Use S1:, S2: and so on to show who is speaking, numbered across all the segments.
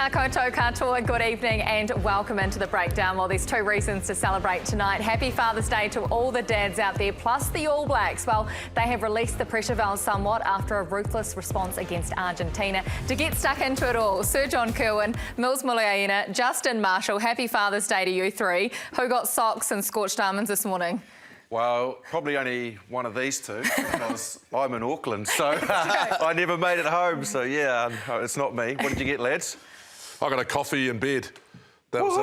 S1: Tēnā koutou katoa, good evening and welcome into the breakdown. Well, there's two reasons to celebrate tonight. Happy Father's Day to all the dads out there, plus the All Blacks. Well, they have released the pressure valve somewhat after a ruthless response against Argentina. To get stuck into it all, Sir John Kerwin, Mills Muliaina, Justin Marshall, happy Father's Day to you three. Who got socks and scorched almonds this morning?
S2: Well, probably only one of these two, because I'm in Auckland, so I never made it home. So, yeah, it's not me. What did you get, lads?
S3: I got a coffee in bed. That was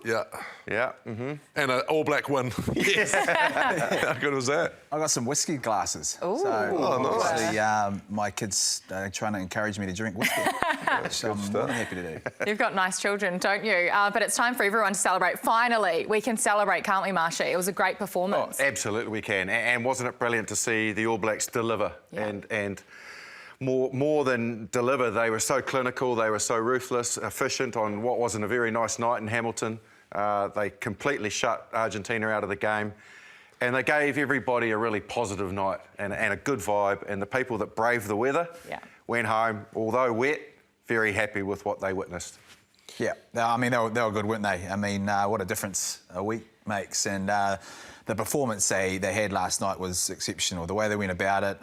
S3: it. Yeah.
S2: Yeah. Mm-hmm.
S3: And an All Black win. Yes. How good was that?
S4: I got some whiskey glasses.
S1: Ooh.
S4: So
S3: Nice.
S4: my kids are trying to encourage me to drink whiskey, which I'm more than happy to do.
S1: You've got nice children, don't you? But it's time for everyone to celebrate. Finally, we can celebrate, can't we, Marsha? It was a great performance.
S2: Oh, absolutely we can. And wasn't it brilliant to see the All Blacks deliver?
S1: Yeah.
S2: And more than deliver, they were so clinical, they were so ruthless, efficient on what wasn't a very nice night in Hamilton. They completely shut Argentina out of the game, and they gave everybody a really positive night and a good vibe, and the people that braved the weather went home, although wet, very happy with what they witnessed.
S4: Yeah, I mean, they were good, weren't they? I mean, what a difference a week makes. And the performance they had last night was exceptional. The way they went about it,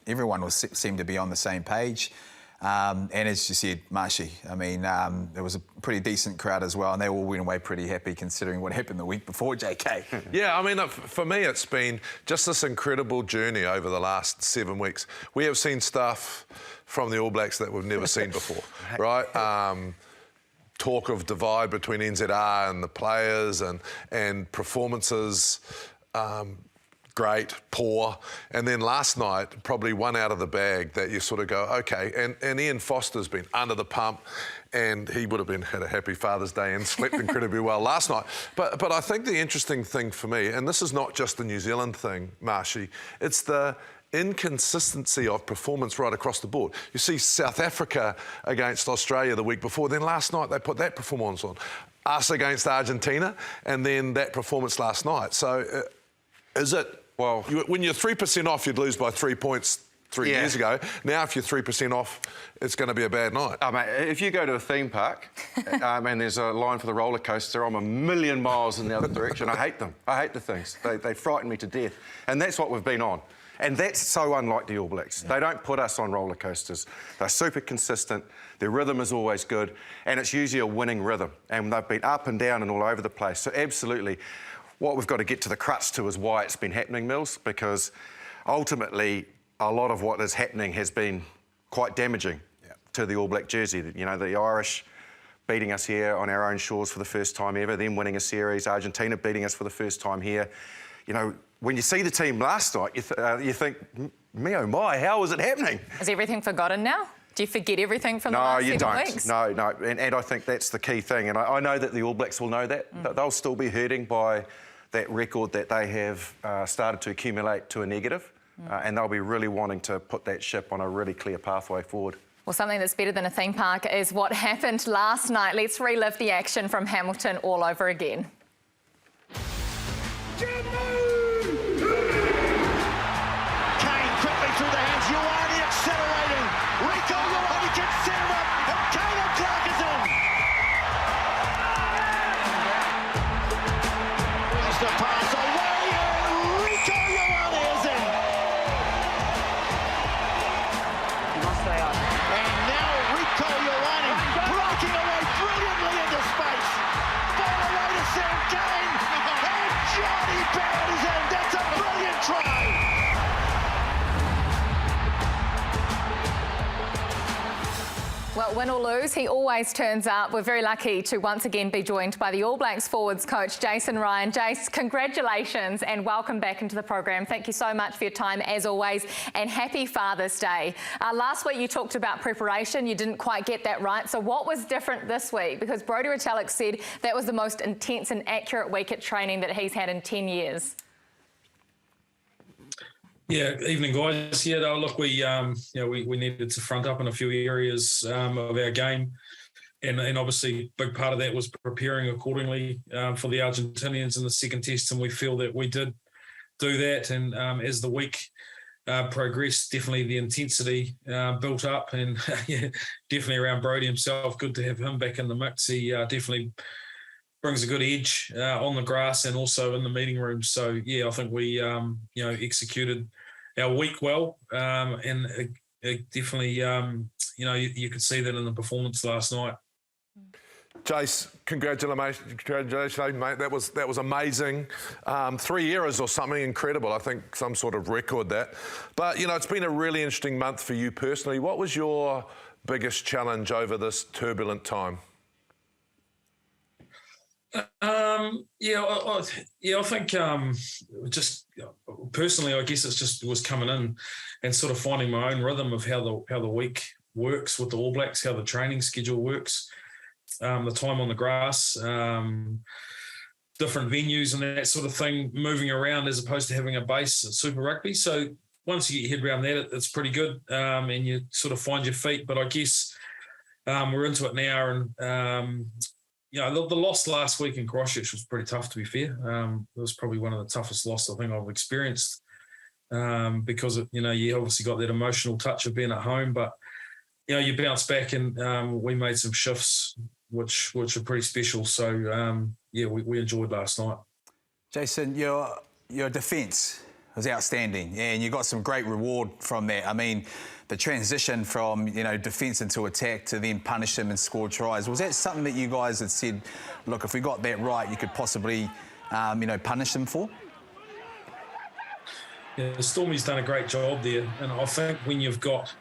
S4: everyone seemed to be on the same page. And as you said, Marshy, I mean, there was a pretty decent crowd as well, and they all went away pretty happy considering what happened the week before, JK.
S3: Yeah, I mean, for me, it's been just this incredible journey over the last 7 weeks. We have seen stuff from the All Blacks that we've never seen before, right? Talk of divide between NZR and the players and performances, great, poor. And then last night, probably one out of the bag that you sort of go, OK. And Ian Foster's been under the pump, and he would have had a happy Father's Day and slept incredibly well last night. But I think the interesting thing for me, and this is not just the New Zealand thing, Marshy, it's the inconsistency of performance right across the board. You see South Africa against Australia the week before, then last night they put that performance on. Us against Argentina, and then that performance last night. So is it, well, when you're 3% off, you'd lose by 3 points 3 years ago. Now, if you're 3% off, it's going to be a bad night.
S2: Oh, mate, if you go to a theme park and there's a line for the roller coaster, I'm a million miles in the other direction. I hate them. I hate the things. They frighten me to death. And that's what we've been on. And that's so unlike the All Blacks. They don't put us on roller coasters. They're super consistent. Their rhythm is always good. And it's usually a winning rhythm. And they've been up and down and all over the place. So absolutely, what we've got to get to the crux to is why it's been happening, Mills, because ultimately a lot of what is happening has been quite damaging to the All Black jersey. You know, the Irish beating us here on our own shores for the first time ever, then winning a series, Argentina beating us for the first time here. You know, when you see the team last night, you think, me oh my, how is it happening?
S1: Is everything forgotten now? Do you forget everything from the last 7 weeks?
S2: No, you don't. No, and I think that's the key thing. And I know that the All Blacks will know that. They'll still be hurting by that record that they have started to accumulate to a negative. And they'll be really wanting to put that ship on a really clear pathway forward.
S1: Well, something that's better than a theme park is what happened last night. Let's relive the action from Hamilton all over again. Well, win or lose, he always turns up. We're very lucky to once again be joined by the All Blacks forwards coach, Jason Ryan. Jace, congratulations and welcome back into the program. Thank you so much for your time, as always, and happy Father's Day. Last week you talked about preparation. You didn't quite get that right. So what was different this week? Because Brodie Retallick said that was the most intense and accurate week at training that he's had in 10 years.
S5: Yeah, evening guys. Yeah, no, look, we needed to front up in a few areas of our game, and obviously a big part of that was preparing accordingly for the Argentinians in the second test, and we feel that we did do that. And as the week progressed. Definitely the intensity built up, and yeah, definitely around Brodie himself. Good to have him back in the mix. He definitely brings a good edge on the grass and also in the meeting room. So yeah, I think we executed our week well, and it definitely you could see that in the performance last night.
S3: Jace, congratulations, mate. That was amazing. 3 years or something incredible. I think some sort of record that. But, it's been a really interesting month for you personally. What was your biggest challenge over this turbulent time? I think just personally, I guess it's just was coming in and sort of finding my own rhythm of how the week works with the All Blacks, how the training schedule works. The time on the grass, different venues and that sort of thing, moving around as opposed to having a base at Super Rugby. So once you get your head around that, it's pretty good, and you sort of find your feet. But I guess we're into it now, and the loss last week in Christchurch was pretty tough, to be fair. It was probably one of the toughest losses I think I've experienced, because you obviously got that emotional touch of being at home, but you bounce back, and we made some shifts which are pretty special. So we enjoyed last night.
S4: Jason, your defence was outstanding, and you got some great reward from that. I mean, the transition from defence into attack to then punish them and score tries, was that something that you guys had said, look, if we got that right, you could possibly punish them for?
S5: Yeah, Stormy's done a great job there, and I think when you've got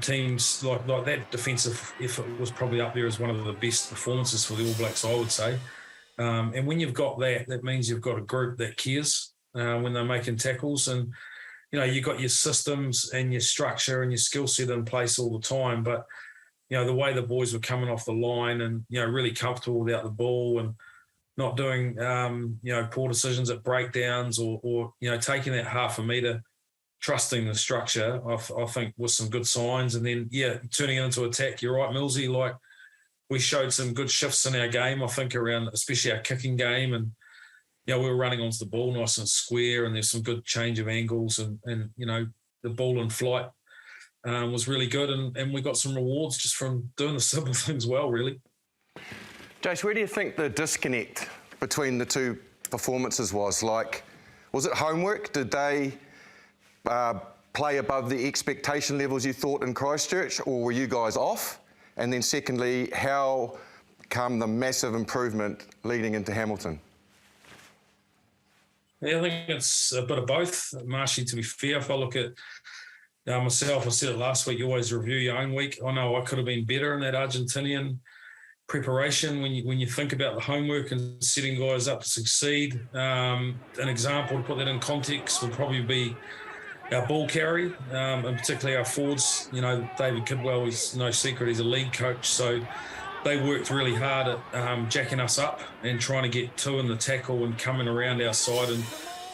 S5: teams like that, defensive effort was probably up there as one of the best performances for the All Blacks, I would say. And when you've got that means you've got a group that cares when they're making tackles, and you've got your systems and your structure and your skill set in place all the time. But the way the boys were coming off the line and really comfortable without the ball and not doing poor decisions at breakdowns or taking that half a metre, trusting the structure, I think was some good signs. And then, turning it into attack, you're right, Millsy, like we showed some good shifts in our game, I think, around especially our kicking game. And, we were running onto the ball nice and square, and there's some good change of angles, and the ball in flight was really good. And we got some rewards just from doing the simple things well, really.
S2: Jace, where do you think the disconnect between the two performances was? Like, was it homework? Did they play above the expectation levels you thought in Christchurch, or were you guys off? And then secondly, how come the massive improvement leading into Hamilton?
S5: Yeah, I think it's a bit of both, Marshy, to be fair. If I look at myself, I said it last week, you always review your own week. I know I could have been better in that Argentinian preparation when you think about the homework and setting guys up to succeed. An example to put that in context would probably be our ball carry, and particularly our forwards. David Kidwell is no secret, he's a league coach, so they worked really hard at jacking us up and trying to get two in the tackle and coming around our side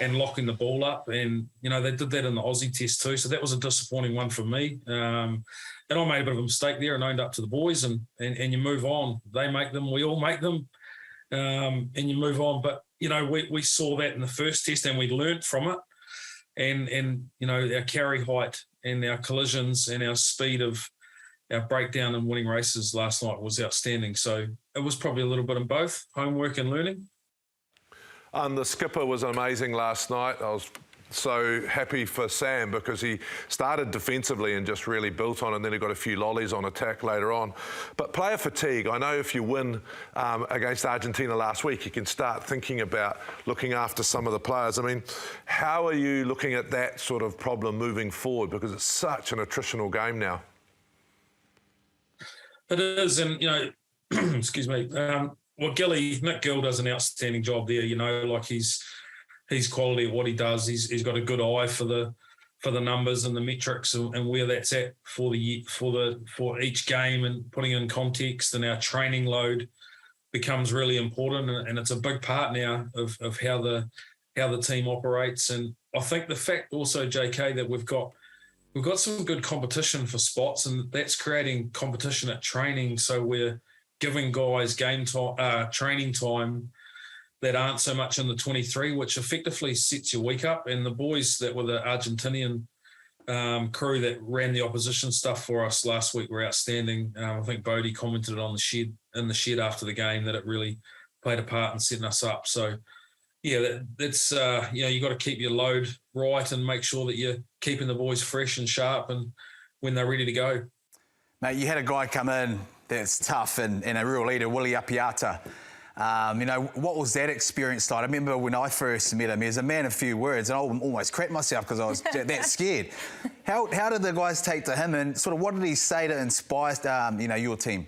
S5: and locking the ball up. And, they did that in the Aussie test too, so that was a disappointing one for me. And I made a bit of a mistake there and owned up to the boys, and you move on. They make them, we all make them, and you move on. But, we saw that in the first test and we learnt from it. And our carry height and our collisions and our speed of our breakdown and winning races last night was outstanding. So it was probably a little bit of both, homework and learning.
S3: The skipper was amazing last night. I was so happy for Sam because he started defensively and just really built on it, and then he got a few lollies on attack later on. But player fatigue, I know if you win against Argentina last week, you can start thinking about looking after some of the players. I mean, how are you looking at that sort of problem moving forward? Because it's such an attritional game now.
S5: It is, and, excuse me. Nick Gill does an outstanding job there, like he's quality at what he does. He's got a good eye for the numbers and the metrics and where that's at for each game, and putting in context, and our training load becomes really important, and it's a big part now of how the team operates. And I think the fact also, JK, that we've got some good competition for spots, and that's creating competition at training. So we're giving guys game time, training time that aren't so much in the 23, which effectively sets your week up. And the boys that were the Argentinian crew that ran the opposition stuff for us last week were outstanding. I think Bodie commented on in the shed after the game that it really played a part in setting us up. So, yeah, that's you got to keep your load right and make sure that you're keeping the boys fresh and sharp and when they're ready to go.
S4: Mate, you had a guy come in that's tough and a real leader, Willie Apiata. What was that experience like? I remember when I first met him, he was a man of few words, and I almost crapped myself because I was that scared. How did the guys take to him, and sort of what did he say to inspire your team?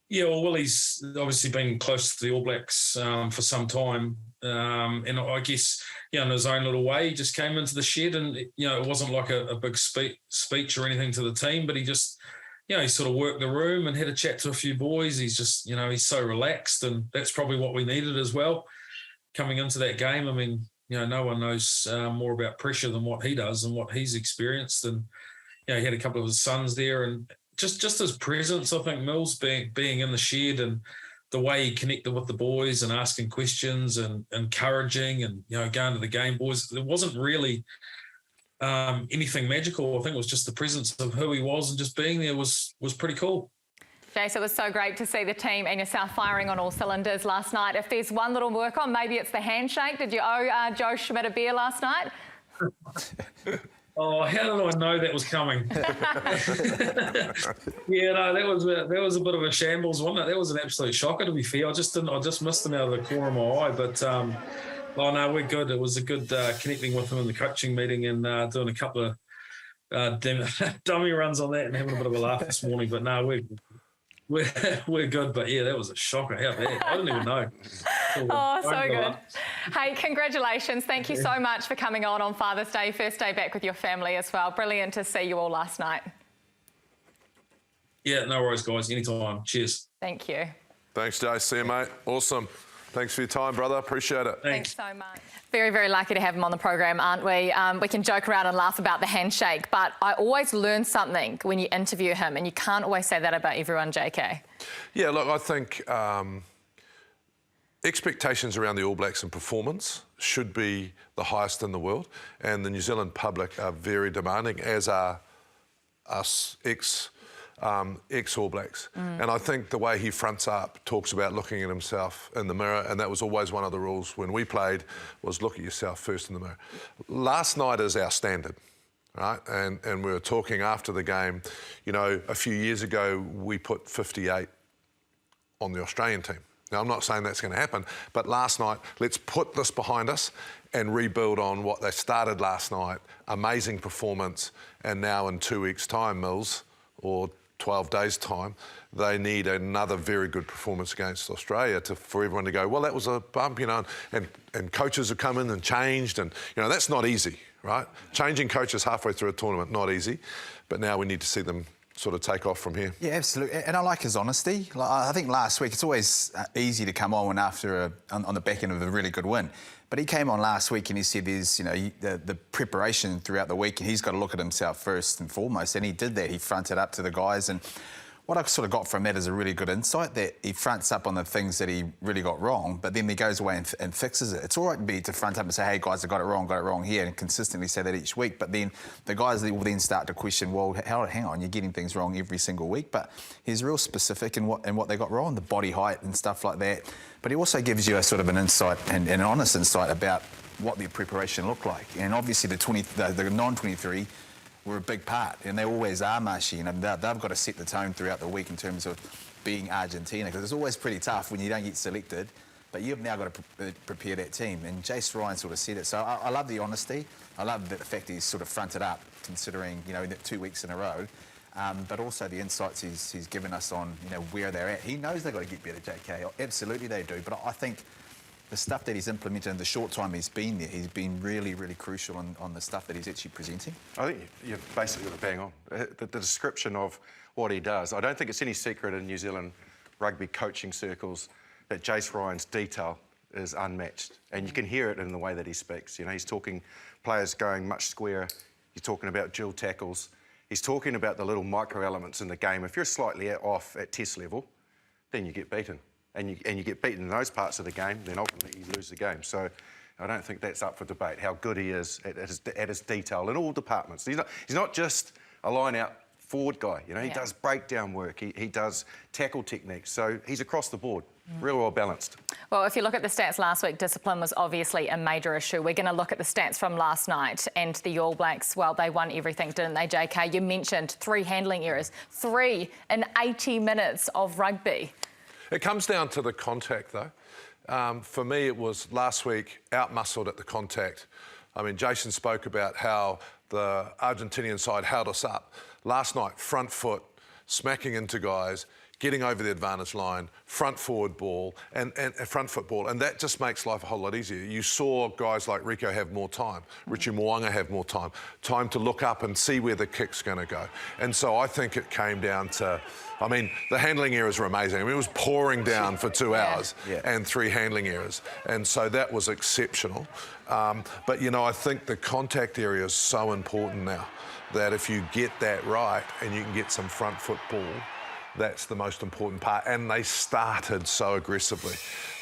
S5: Yeah, well, Willie's obviously been close to the All Blacks for some time. And I guess, in his own little way, he just came into the shed and, it wasn't like a big speech or anything to the team, but he just, he sort of worked the room and had a chat to a few boys. He's just, he's so relaxed, and that's probably what we needed as well coming into that game. I mean, no one knows more about pressure than what he does and what he's experienced. And, he had a couple of his sons there, and just his presence, I think, Mills being in the shed and the way he connected with the boys and asking questions and encouraging and, going to the game, boys, there wasn't really anything magical. I think it was just the presence of who he was, and just being there was pretty cool.
S1: Jace, it was so great to see the team and yourself firing on all cylinders last night. If there's one little work on, maybe it's the handshake. Did you owe Joe Schmidt a beer last night?
S5: Oh, how did I know that was coming? Yeah, no, that was a bit of a shambles, wasn't it? That was an absolute shocker, to be fair. I just missed him out of the corner of my eye. But no, we're good. It was a good connecting with him in the coaching meeting and doing a couple of dummy runs on that and having a bit of a laugh this morning. But no, we're good. But yeah, that was a shocker. How bad? I didn't even know.
S1: Oh, so good. Hey, congratulations. Thank you so much for coming on Father's Day, first day back with your family as well. Brilliant to see you all last night.
S5: Yeah, no worries, guys. Anytime. Cheers.
S1: Thank you.
S3: Thanks, Jay. See you, mate. Awesome. Thanks for your time, brother. Appreciate it.
S1: Thanks so much. Very, very lucky to have him on the program, aren't we? We can joke around and laugh about the handshake, but I always learn something when you interview him, and you can't always say that about everyone, JK.
S3: Yeah, look, I think expectations around the All Blacks and performance should be the highest in the world, and the New Zealand public are very demanding, as are us ex-All Blacks. And I think the way he fronts up talks about looking at himself in the mirror, and that was always one of the rules when we played, was look at yourself first in the mirror. Last night is our standard, right? And we were talking after the game, a few years ago we put 58 on the Australian team. Now, I'm not saying that's going to happen, but last night, let's put this behind us and rebuild on what they started last night. Amazing performance, and now in 2 weeks' time, Mills, or 12 days' time, they need another very good performance against Australia for everyone to go, well, that was a bump, and coaches have come in and changed, and, that's not easy, right? Changing coaches halfway through a tournament, not easy, but now we need to see them sort of take off from here. Yeah,
S4: absolutely. And I like his honesty. I think last week, it's always easy to come on after on the back end of a really good win. But he came on last week and he said there's, the preparation throughout the week, and he's got to look at himself first and foremost. And he did that. He fronted up to the guys. And what I sort of got from that is a really good insight, that he fronts up on the things that he really got wrong, but then he goes away and fixes it. It's all right to front up and say, hey, guys, I got it wrong here, and consistently say that each week. But then the guys will then start to question, well, hang on, you're getting things wrong every single week. But he's real specific in what they got wrong, the body height and stuff like that. But he also gives you a sort of an insight and an honest insight about what their preparation looked like. And obviously the non-23 were a big part, and they always are, Marshy. They've got to set the tone throughout the week in terms of being Argentina, because it's always pretty tough when you don't get selected, but you've now got to prepare that team. And Jace Ryan sort of said it. So I love the honesty. I love the fact he's sort of fronted up, considering, that 2 weeks in a row. But also the insights he's given us on, where they're at. He knows they've got to get better, JK. Absolutely they do. But I think the stuff that he's implemented in the short time he's been there, he's been really, really crucial on the stuff that he's actually presenting. I
S2: think you've basically got to bang on. The description of what he does, I don't think it's any secret in New Zealand rugby coaching circles that Jace Ryan's detail is unmatched. And you can hear it in the way that he speaks. He's talking players going much squarer. He's talking about dual tackles. He's talking about the little micro elements in the game. If you're slightly off at test level, then you get beaten. and you get beaten in those parts of the game, then ultimately you lose the game. So I don't think that's up for debate, how good he is at his detail in all departments. He's not just a line-out forward guy. You know, he does breakdown work, he does tackle techniques, so he's across the board. Real well balanced.
S1: Well, if you look at the stats last week, discipline was obviously a major issue. We're going to look at the stats from last night, and the All Blacks, well, they won everything, didn't they, JK? You mentioned 3 handling errors, 3 in 80 minutes of rugby.
S3: It comes down to the contact, though. For me, it was last week out-muscled at the contact. I mean, Jason spoke about how the Argentinian side held us up. Last night, front foot, smacking into guys, getting over the advantage line, front forward ball, and front foot ball, and that just makes life a whole lot easier. You saw guys like Rico have more time, Richie Mo'unga have more time to look up and see where the kick's going to go. And so I think it came down to, I mean, the handling errors were amazing. I mean, it was pouring down for 2 hours and 3 handling errors, and so that was exceptional. But, you know, I think the contact area is so important now, that if you get that right and you can get some front foot ball, that's the most important part. And they started so aggressively.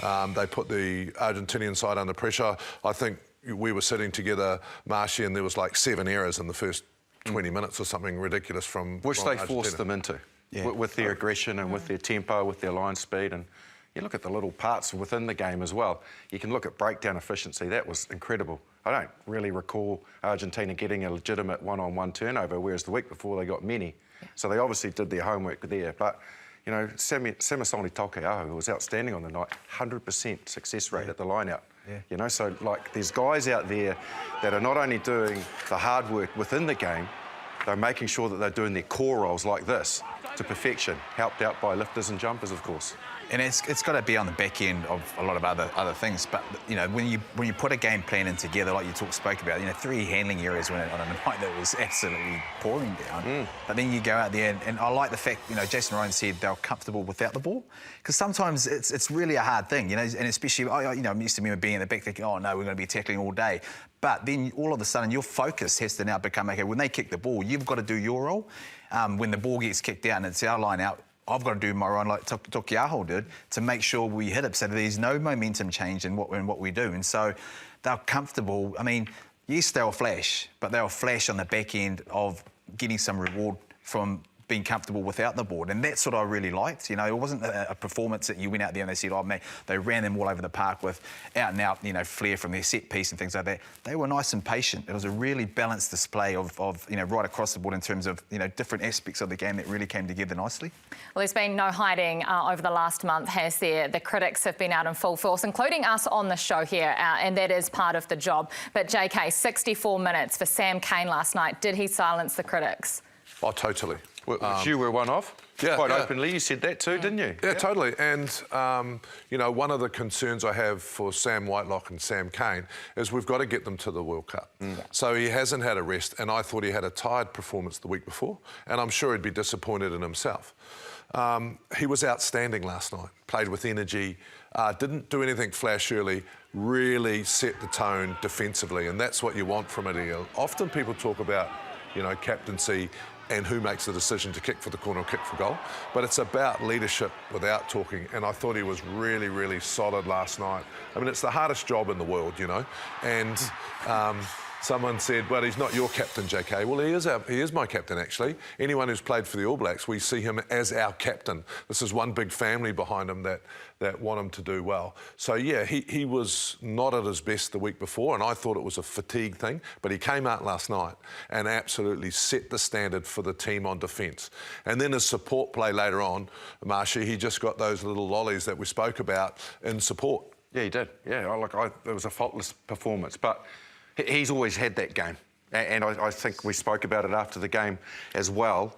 S3: They put the Argentinian side under pressure. I think we were sitting together, Marshy, and there was like 7 errors in the first 20 minutes or something ridiculous from
S2: Which they
S3: Argentina.
S2: forced them into, with their aggression and with their tempo, with their line speed. And you look at the little parts within the game as well. You can look at breakdown efficiency. That was incredible. I don't really recall Argentina getting a legitimate one-on-one turnover, whereas the week before they got many. So they obviously did their homework there. But, you know, Samisoni Taukei'aho, who was outstanding on the night, 100% success rate at the line-out. You know, so, like, there's guys out there that are not only doing the hard work within the game, they're making sure that they're doing their core roles like this to perfection, helped out by lifters and jumpers, of course.
S4: And it's got to be on the back end of a lot of other things. But, you know, when you put a game plan in together, like you spoke about, you know, 3 handling errors on a night that was absolutely pouring down. But then you go out there, and I like the fact, you know, Jason Ryan said they were comfortable without the ball. Because sometimes it's really a hard thing, you know, and especially, you know, I'm used to remember being in the back thinking, oh, no, we're going to be tackling all day. But then all of a sudden, your focus has to now become, OK, when they kick the ball, you've got to do your role. When the ball gets kicked out and it's our line out, I've got to do my role like Taukei'aho did to make sure we hit it so that there's no momentum change in what we do. And so they're comfortable. I mean, yes, they'll flash, but they'll flash on the back end of getting some reward from being comfortable without the board. And that's what I really liked. You know, it wasn't a performance that you went out there and they said, oh, man, they ran them all over the park with out-and-out, you know, flair from their set piece and things like that. They were nice and patient. It was a really balanced display of you know, right across the board in terms of, you know, different aspects of the game that really came together nicely.
S1: Well, there's been no hiding over the last month, has there? The critics have been out in full force, including us on the show here, and that is part of the job. But, JK, 64 minutes for Sam Cane last night. Did he silence the critics?
S3: Oh, totally.
S2: Which you were one of? Quite
S3: yeah.
S2: openly, you said that too, didn't you?
S3: Yeah, totally. And, you know, one of the concerns I have for Sam Whitelock and Sam Cane is we've got to get them to the World Cup. So he hasn't had a rest, and I thought he had a tired performance the week before, and I'm sure he'd be disappointed in himself. He was outstanding last night, played with energy, didn't do anything flash early, really set the tone defensively, and that's what you want from a deal. Often people talk about, you know, captaincy and who makes the decision to kick for the corner or kick for goal. But it's about leadership without talking, and I thought he was really, really solid last night. I mean, it's the hardest job in the world, you know, and someone said, well, he's not your captain, JK. Well, he is my captain, actually. Anyone who's played for the All Blacks, we see him as our captain. This is one big family behind him that want him to do well. So, yeah, he was not at his best the week before, and I thought it was a fatigue thing, but he came out last night and absolutely set the standard for the team on defence. And then his support play later on, Marshy, he just got those little lollies that we spoke about in support.
S2: Yeah, he did. Yeah, it was a faultless performance, but he's always had that game. And I think we spoke about it after the game as well,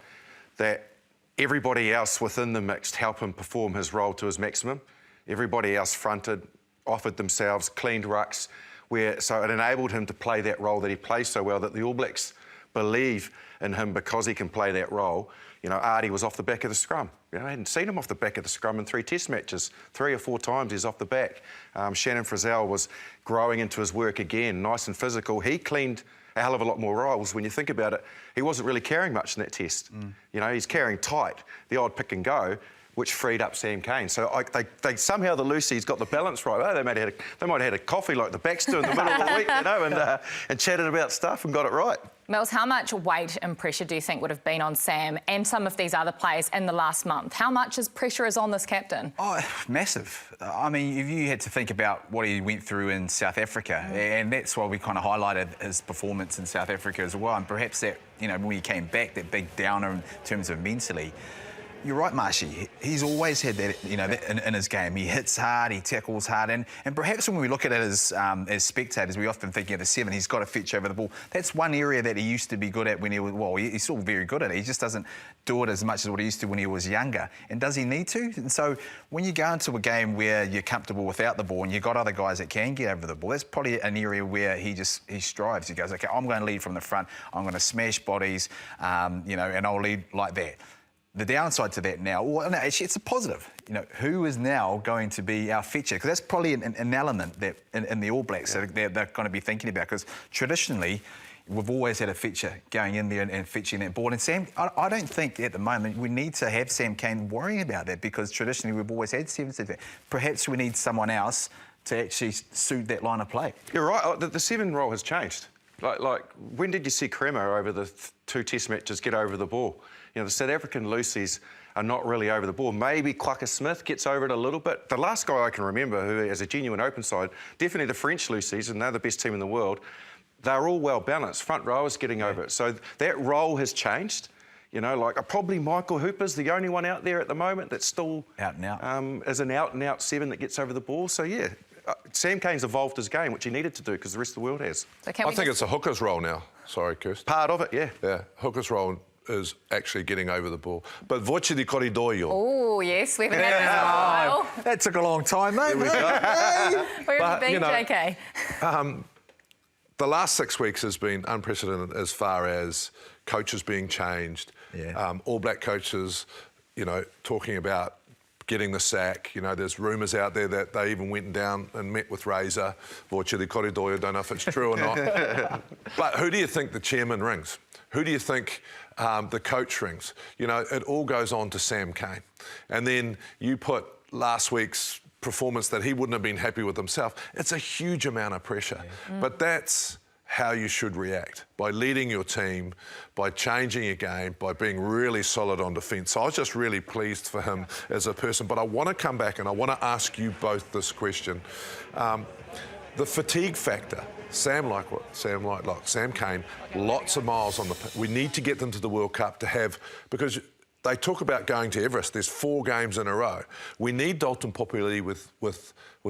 S2: that everybody else within the mix helped him perform his role to his maximum. Everybody else fronted, offered themselves, cleaned rucks, so it enabled him to play that role that he plays so well, that the All Blacks believe in him because he can play that role. You know, Artie was off the back of the scrum. You know, I hadn't seen him off the back of the scrum in 3 test matches. 3 or 4 times he's off the back. Shannon Frizzell was growing into his work again, nice and physical. He cleaned a hell of a lot more roles. When you think about it, he wasn't really carrying much in that test. You know, he's carrying tight, the odd pick and go, which freed up Sam Cane. So they somehow the Lucy's got the balance right. Oh, they might have had a coffee like the Baxter in the middle of the week, you know, and chatted about stuff and got it right.
S1: Mills, how much weight and pressure do you think would have been on Sam and some of these other players in the last month? How much pressure is on this captain?
S4: Oh, massive. I mean, if you had to think about what he went through in South Africa, and that's why we kind of highlighted his performance in South Africa as well, and perhaps that, you know, when he came back, that big downer in terms of mentally. You're right, Marshy. He's always had that, you know, that in his game. He hits hard, he tackles hard, and perhaps when we look at it as spectators, we often think of the 7. He's got a fetch over the ball. That's one area that he used to be good at when he was. Well, he's still very good at it. He just doesn't do it as much as what he used to when he was younger. And does he need to? And so when you go into a game where you're comfortable without the ball and you've got other guys that can get over the ball, that's probably an area where he strives. He goes, okay, I'm going to lead from the front. I'm going to smash bodies, you know, and I'll lead like that. The downside to that now, well, no, actually, it's a positive. You know, who is now going to be our fetcher? Because that's probably an element that in the All Blacks that they're going to be thinking about. Because traditionally, we've always had a fetcher going in there and fetching that ball. And Sam, I don't think at the moment we need to have Sam Cane worrying about that, because traditionally we've always had 7s. Perhaps we need someone else to actually suit that line of play.
S2: You're right. The 7 role has changed. Like when did you see Cremo over the 2 Test matches get over the ball? You know, the South African Lucy's are not really over the ball. Maybe Clucker Smith gets over it a little bit. The last guy I can remember who has a genuine open side, definitely the French Lucy's, and they're the best team in the world, they're all well balanced. Front rowers getting over it. So that role has changed. You know, like probably Michael Hooper's the only one out there at the moment that's still
S4: out and out.
S2: As an out-and-out 7 that gets over the ball. So, yeah, Sam Cane's evolved his game, which he needed to do because the rest of the world has.
S1: So
S3: I think it's a hooker's role now. Sorry, Kirst.
S2: Part of it, yeah.
S3: Yeah, hooker's role is actually getting over the ball. But voce di corridoio.
S1: Oh, yes, we haven't had that in a while.
S4: That took a long time, mate.
S1: Where have you been,
S3: you know,
S1: JK?
S3: The last 6 weeks has been unprecedented as far as coaches being changed.
S4: Yeah.
S3: All Black coaches, you know, talking about getting the sack. You know, there's rumours out there that they even went down and met with Razor. Voce di corridoio, don't know if it's true or not. But who do you think the chairman rings? Who do you think the coach rings? You know, it all goes on to Sam Cane. And then you put last week's performance that he wouldn't have been happy with himself. It's a huge amount of pressure. Yeah. But that's how you should react, by leading your team, by changing your game, by being really solid on defence. So I was just really pleased for him as a person. But I want to come back and I want to ask you both this question. The fatigue factor. Sam Cane, lots of miles on the pitch. We need to get them to the World Cup to have, because they talk about going to Everest. There's 4 games in a row. We need Dalton Popularity with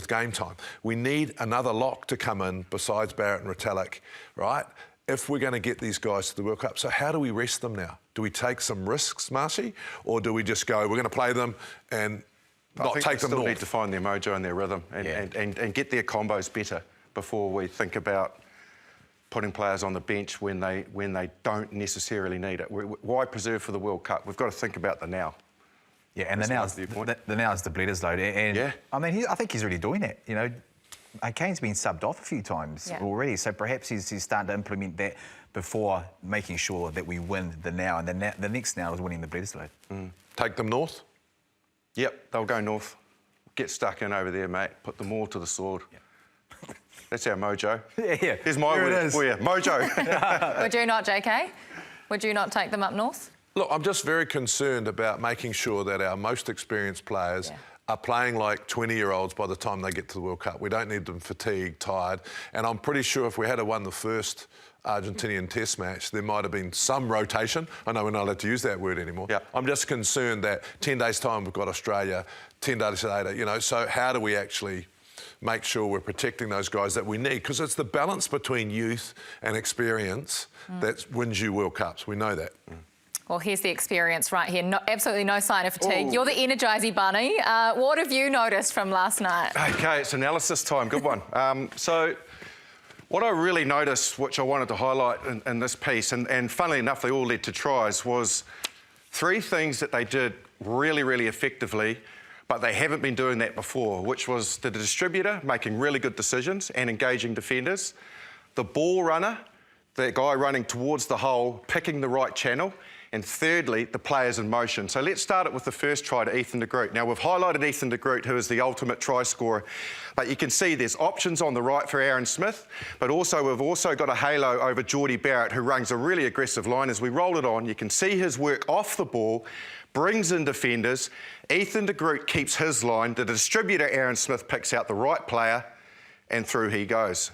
S3: game time. We need another lock to come in besides Barrett and Retallick, right? If we're going to get these guys to the World Cup. So how do we rest them now? Do we take some risks, Marshy? Or do we just go, we're going to play them and not take them north?
S2: Still need to find their mojo and their rhythm and get their combos better before we think about putting players on the bench when they don't necessarily need it. Why preserve for the World Cup? We've got to think about the now.
S4: Yeah, and the now's the bleeders load. And
S2: yeah.
S4: I mean, I think he's really doing it. You know, Kane's been subbed off a few times already, so perhaps he's starting to implement that before making sure that we win the now, and the next now is winning the bleeders load.
S3: Take them north?
S2: Yep, they'll go north. Get stuck in over there, mate. Put them all to the sword. Yep. That's our mojo.
S4: Yeah.
S2: Here's my word for you. Mojo.
S1: Would you not, JK? Would you not take them up north?
S3: Look, I'm just very concerned about making sure that our most experienced players are playing like 20-year-olds by the time they get to the World Cup. We don't need them fatigued, tired. And I'm pretty sure if we had won the first Argentinian Test match, there might have been some rotation. I know we're not allowed to use that word anymore.
S2: Yeah.
S3: I'm just concerned that 10 days' time we've got Australia, 10 days later, you know, so how do we actually make sure we're protecting those guys that we need? Because it's the balance between youth and experience that wins you World Cups. We know that.
S1: Well, here's the experience right here. No, absolutely no sign of fatigue. Ooh. You're the Energisey bunny. What have you noticed from last night?
S2: OK, it's analysis time. Good one. So what I really noticed, which I wanted to highlight in this piece, and funnily enough, they all led to tries, was 3 things that they did really, really effectively, but they haven't been doing that before, which was the distributor making really good decisions and engaging defenders, the ball runner, that guy running towards the hole, picking the right channel, And thirdly, the players in motion. So let's start it with the first try to Ethan de Groot. Now, we've highlighted Ethan de Groot, who is the ultimate try scorer. But you can see there's options on the right for Aaron Smith, but also we've also got a halo over Geordie Barrett, who runs a really aggressive line. As we roll it on, you can see his work off the ball, brings in defenders. Ethan de Groot keeps his line. The distributor, Aaron Smith, picks out the right player, and through he goes.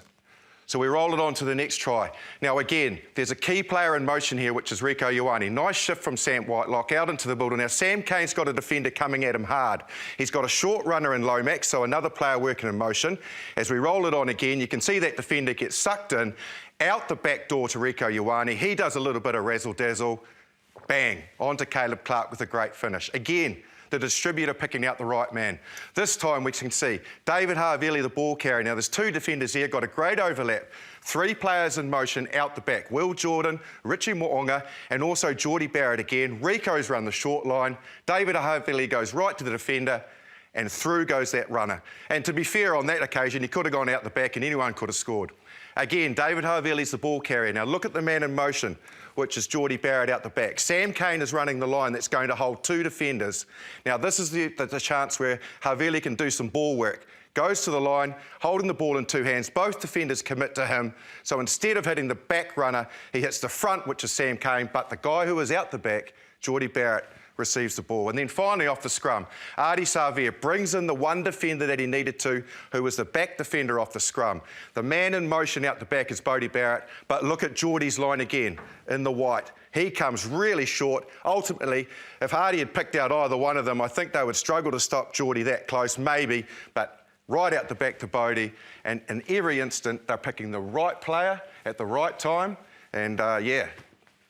S2: So we roll it on to the next try. Now again, there's a key player in motion here, which is Rieko Ioane. Nice shift from Sam Whitelock out into the middle. Now Sam Cane's got a defender coming at him hard. He's got a short runner in Lomax, so another player working in motion. As we roll it on again, you can see that defender gets sucked in, out the back door to Rieko Ioane. He does a little bit of razzle-dazzle. Bang, onto Caleb Clark with a great finish. Again, the distributor picking out the right man. This time we can see David Havili, the ball carrier. Now there's two defenders here, got a great overlap. Three players in motion out the back. Will Jordan, Richie Mo'onga, and also Geordie Barrett again. Rico's run the short line. David Havili goes right to the defender, and through goes that runner. And to be fair, on that occasion, he could have gone out the back and anyone could have scored. Again, David Havili's the ball carrier. Now look at the man in motion, which is Geordie Barrett out the back. Sam Cane is running the line that's going to hold two defenders. Now this is the chance where Havili can do some ball work. Goes to the line, holding the ball in two hands. Both defenders commit to him. So instead of hitting the back runner, he hits the front, which is Sam Cane, but the guy who is out the back, Geordie Barrett, receives the ball. And then finally off the scrum, Ardie Savea brings in the one defender that he needed to, who was the back defender off the scrum. The man in motion out the back is Geordie Barrett, but look at Geordie's line again in the white. He comes really short. Ultimately, if Ardie had picked out either one of them, I think they would struggle to stop Geordie that close, maybe, but right out the back to Bodie. And in every instant, they're picking the right player at the right time. And yeah,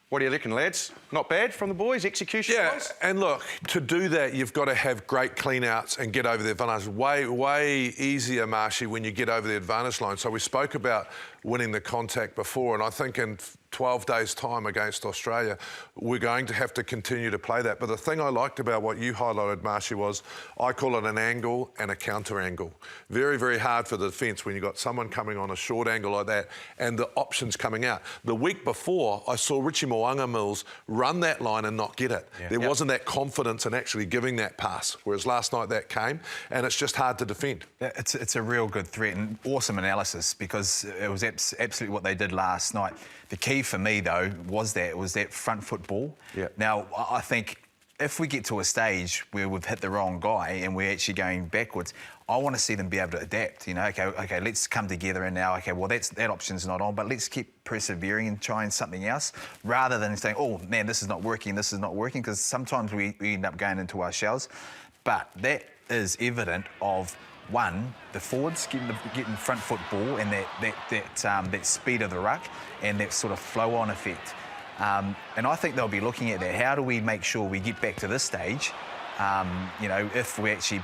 S2: what do you reckon, lads? Not bad from the boys, execution-wise?
S3: Yeah, and look, to do that, you've got to have great clean-outs and get over the advantage. Way easier, Marshy, when you get over the advantage line. So we spoke about winning the contact before, and I think in 12 days' time against Australia, we're going to have to continue to play that. But the thing I liked about what you highlighted, Marshy, was I call it an angle and a counter angle. Very hard for the defence when you've got someone coming on a short angle like that and the options coming out. The week before, I saw Richie Mo'onga Mills run that line and not get it. Yeah. There wasn't that confidence in actually giving that pass, whereas last night that came, and it's just hard to defend.
S4: Yeah, it's a real good threat and awesome analysis, because it was absolutely what they did last night. The key for me, though, was that front foot ball.
S2: Yeah.
S4: Now, I think if we get to a stage where we've hit the wrong guy and we're actually going backwards, I want to see them be able to adapt. You know, okay, let's come together and now, okay, well, that option's not on, but let's keep persevering and trying something else, rather than saying, oh, man, this is not working, because sometimes we end up going into our shells. But that is evident of, one, the forwards getting front foot ball and that speed of the ruck and that sort of flow-on effect. And I think they'll be looking at that. How do we make sure we get back to this stage? You know, if we're actually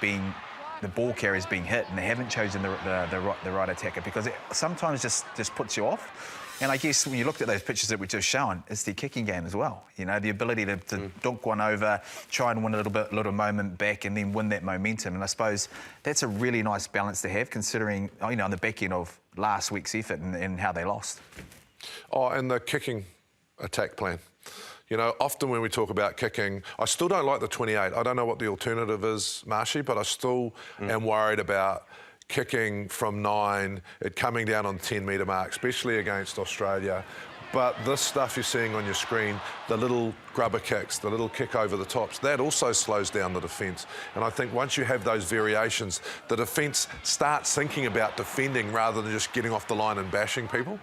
S4: the ball carrier's being hit and they haven't chosen the right attacker, because it sometimes just puts you off. And I guess when you looked at those pictures that we just shown, it's the kicking game as well. You know, the ability to dunk one over, try and win a little moment back, and then win that momentum. And I suppose that's a really nice balance to have, considering, you know, on the back end of last week's effort and how they lost.
S3: Oh, and the kicking attack plan. You know, often when we talk about kicking, I still don't like the 28. I don't know what the alternative is, Marshy, but I still am worried about kicking from 9, it coming down on the 10-metre mark, especially against Australia. But this stuff you're seeing on your screen, the little grubber kicks, the little kick over the tops, that also slows down the defence. And I think once you have those variations, the defence starts thinking about defending rather than just getting off the line and bashing people.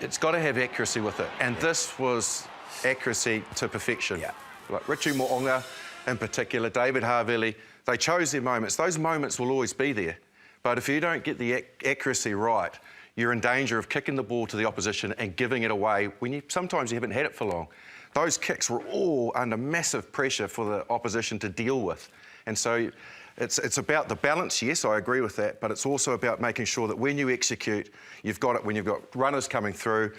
S2: It's got to have accuracy with it. And this was accuracy to perfection.
S4: Yeah.
S2: Like Richie Mo'onga in particular, David Havili, they chose their moments. Those moments will always be there. But if you don't get the accuracy right, you're in danger of kicking the ball to the opposition and giving it away when sometimes you haven't had it for long. Those kicks were all under massive pressure for the opposition to deal with. And so it's about the balance, yes, I agree with that, but it's also about making sure that when you execute, you've got it when you've got runners coming through,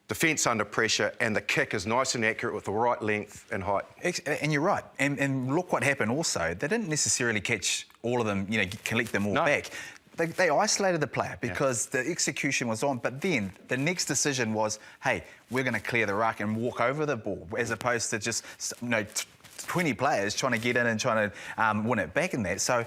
S2: defence under pressure, and the kick is nice and accurate with the right length and height.
S4: And you're right. And look what happened also. They didn't necessarily catch all of them, you know, collect them all back. they isolated the player because the execution was on. But then the next decision was, hey, we're going to clear the ruck and walk over the ball, as opposed to just 20 players trying to get in and trying to win it back in that. So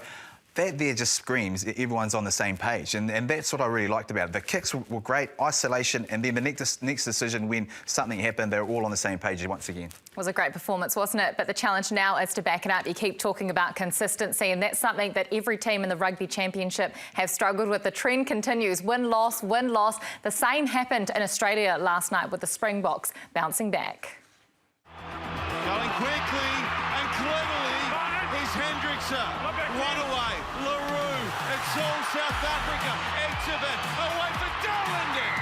S4: that there just screams everyone's on the same page. And that's what I really liked about it. The kicks were great, isolation, and then the next decision when something happened, they were all on the same page once again.
S1: It was a great performance, wasn't it? But the challenge now is to back it up. You keep talking about consistency, and that's something that every team in the Rugby Championship have struggled with. The trend continues. Win-loss, win-loss. The same happened in Australia last night with the Springboks bouncing back.
S6: Going quickly and cleverly is Hendrickson. One away. LaRue. It's all South Africa. Exhibit. Away for Darlinger.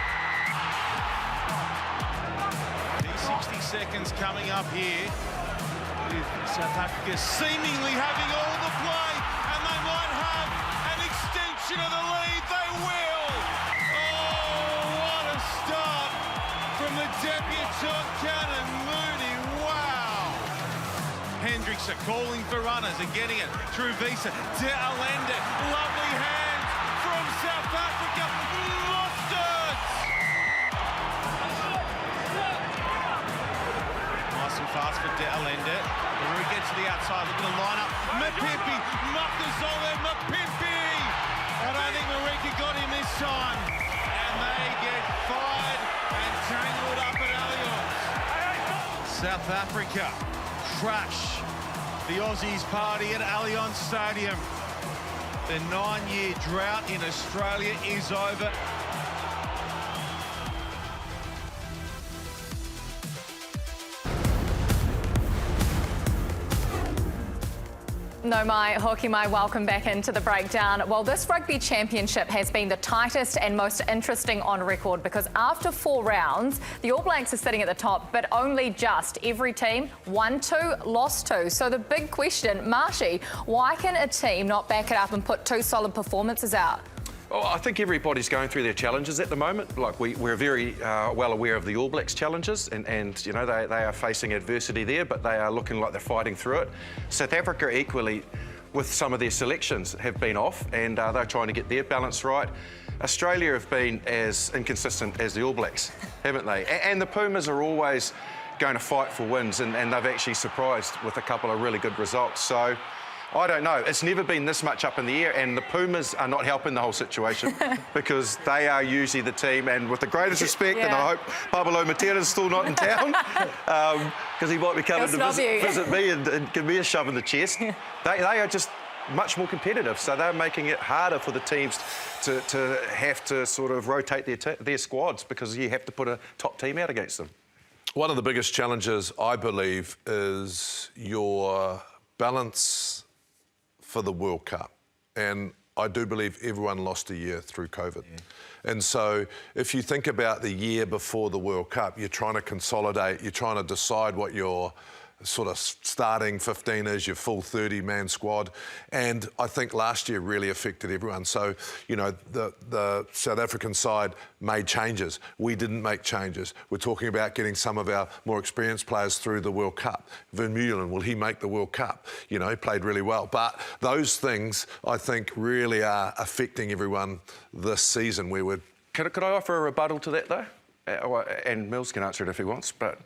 S6: 60 seconds coming up here. With South Africa seemingly having all the play, and they might have an extension of the lead. They will. Oh, what a start from the debutant cannon, Mooney. Wow. Hendrickson calling for runners and getting it through Visa. De Allende. Lovely hands from South Africa. Lost it. Nice and fast for De Allende. Larue gets to the outside. Look at the lineup. Mapimpi. Makazole. Mapimpi. I don't think Marika got him this time. And they get fired and tangled up at Allianz. South Africa crash the Aussies party at Allianz Stadium. The 9-year drought in Australia is over.
S1: No mai, hoki mai, welcome back into the breakdown. Well, this Rugby Championship has been the tightest and most interesting on record because after 4 rounds, the All Blacks are sitting at the top, but only just. Every team won 2, lost 2. So the big question, Marshy, why can a team not back it up and put 2 solid performances out?
S2: Oh, I think everybody's going through their challenges at the moment. Like we're very well aware of the All Blacks challenges, and you know they are facing adversity there, but they are looking like they're fighting through it. South Africa equally, with some of their selections, have been off, and they're trying to get their balance right. Australia have been as inconsistent as the All Blacks, haven't they? And the Pumas are always going to fight for wins, and they've actually surprised with a couple of really good results. So I don't know. It's never been this much up in the air, and the Pumas are not helping the whole situation because they are usually the team, and with the greatest respect, and I hope Pablo Matera's still not in town because he might be coming to visit me and give me a shove in the chest. They are just much more competitive, so they're making it harder for the teams to have to sort of rotate their squads because you have to put a top team out against them.
S3: One of the biggest challenges, I believe, is your balance for the World Cup. And I do believe everyone lost a year through COVID. And so if you think about the year before the World Cup, you're trying to consolidate, you're trying to decide what your sort of starting 15 is, your full 30-man squad. And I think last year really affected everyone. So, you know, the South African side made changes. We didn't make changes. We're talking about getting some of our more experienced players through the World Cup. Vermeulen, will he make the World Cup? You know, he played really well. But those things, I think, really are affecting everyone this season.
S2: Could I offer a rebuttal to that, though? And Mills can answer it if he wants, but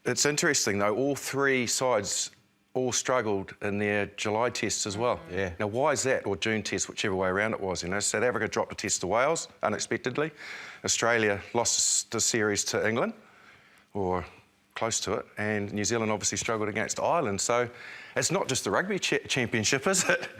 S2: it's interesting, though, all 3 sides all struggled in their July tests as well.
S4: Yeah.
S2: Now, why is that? Or June test, whichever way around it was. You know, South Africa dropped a test to Wales, unexpectedly. Australia lost the series to England, or close to it. And New Zealand obviously struggled against Ireland. So it's not just the Rugby Championship, is it?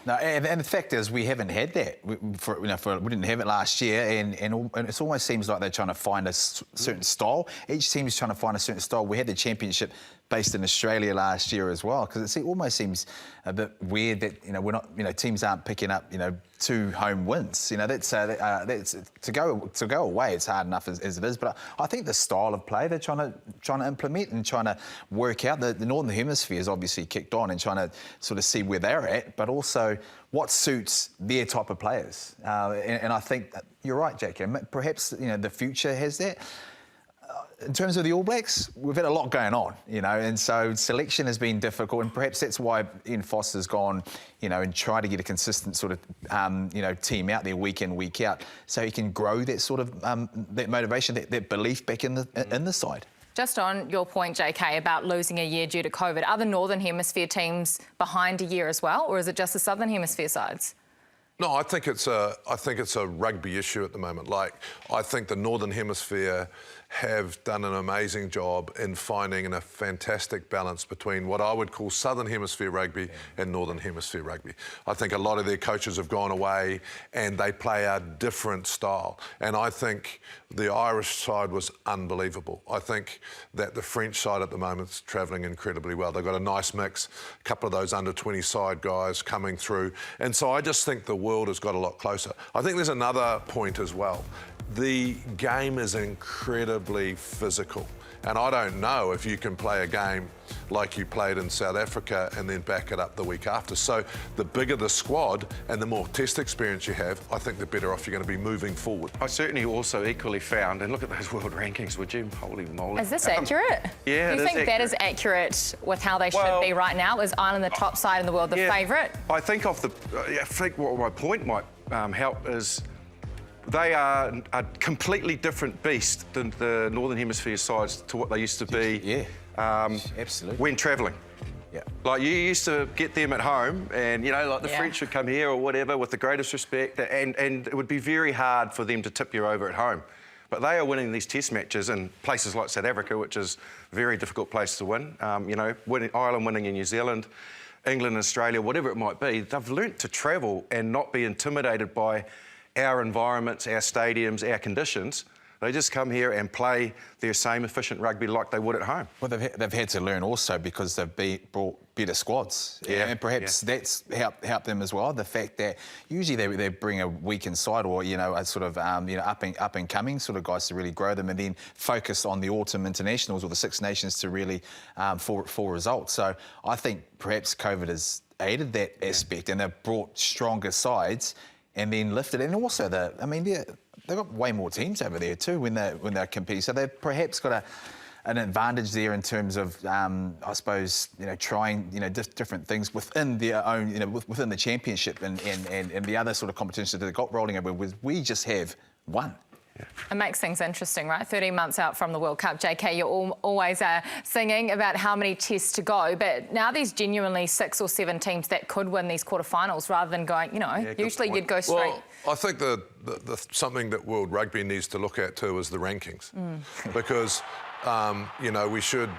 S4: No, and the fact is we haven't had that. We didn't have it last year, and it almost seems like they're trying to find a certain style. Each team is trying to find a certain style. We had the championship based in Australia last year as well, because it almost seems a bit weird that we're not, teams aren't picking up 2 home wins. That's to go away. It's hard enough as it is, but I think the style of play they're trying to implement and trying to work out. The Northern Hemisphere has obviously kicked on and trying to sort of see where they're at, but also what suits their type of players. And I think that you're right, Jackie. Perhaps the future has that. in terms of the All Blacks, we've had a lot going on, you know, and so selection has been difficult, and perhaps that's why Ian Foster's gone, you know, and tried to get a consistent sort of, you know, team out there week in, week out, so he can grow that sort of that motivation, that belief back in the side.
S1: Just on your point, JK, about losing a year due to COVID, are the Northern Hemisphere teams behind a year as well, or is it just the Southern Hemisphere sides?
S3: No, I think it's a rugby issue at the moment. Like, I think the Northern Hemisphere have done an amazing job in finding a fantastic balance between what I would call Southern Hemisphere rugby and Northern Hemisphere rugby. I think a lot of their coaches have gone away and they play a different style. And I think the Irish side was unbelievable. I think that the French side at the moment is travelling incredibly well. They've got a nice mix, a couple of those under-20 side guys coming through. And so I just think the world has got a lot closer. I think there's another point as well. The game is incredibly physical, and I don't know if you can play a game like you played in South Africa and then back it up the week after. So the bigger the squad and the more test experience you have, I think the better off you're going to be moving forward.
S2: I certainly also equally found, and look at those world rankings, would you? Holy moly.
S1: Is this accurate?
S2: Yeah,
S1: Do you think that is accurate with how they should be right now? Is Ireland the top side in the world, the favourite?
S2: I think I think what my point might help is they are a completely different beast than the Northern Hemisphere sides to what they used to be.
S4: Yeah, absolutely.
S2: When travelling.
S4: Yeah.
S2: Like, you used to get them at home and, you know, like the French would come here or whatever with the greatest respect, and it would be very hard for them to tip you over at home. But they are winning these test matches in places like South Africa, which is a very difficult place to win. You know, Ireland winning in New Zealand, England, Australia, whatever it might be, they've learnt to travel and not be intimidated by our environments, our stadiums, our conditions. They just come here and play their same efficient rugby like they would at home.
S4: Well, they've had to learn also because they've brought better squads.
S2: Yeah,
S4: and perhaps that's helped them as well. The fact that usually they bring a weakened side, or, you know, a sort of you know, up and coming sort of guys to really grow them, and then focus on the autumn internationals or the Six Nations to really for results. So I think perhaps COVID has aided that aspect, and they've brought stronger sides and then lifted. And also they've got way more teams over there too when they're competing. So they've perhaps got an advantage there in terms of, I suppose, you know, trying, you know, different things within their own, you know, within the championship and the other sort of competitions that they've got rolling over. We just have one.
S1: It makes things interesting, right? 13 months out from the World Cup. JK, you're always singing about how many tests to go, but now there's genuinely 6 or 7 teams that could win these quarterfinals rather than going, you know, usually you'd go straight.
S3: Well, I think the something that World Rugby needs to look at too is the rankings. Because, you know, we should,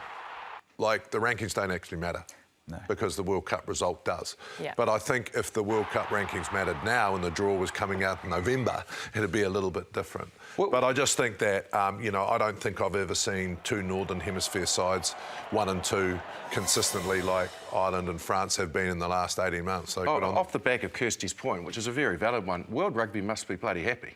S3: like, the rankings don't actually matter. No. Because the World Cup result does.
S1: Yeah.
S3: But I think if the World Cup rankings mattered now and the draw was coming out in November, it'd be a little bit different. But I just think that, you know, I don't think I've ever seen 2 Northern Hemisphere sides, 1 and 2, consistently like Ireland and France have been in the last 18 months. So
S2: off the back of Kirsty's point, which is a very valid one, World Rugby must be bloody happy.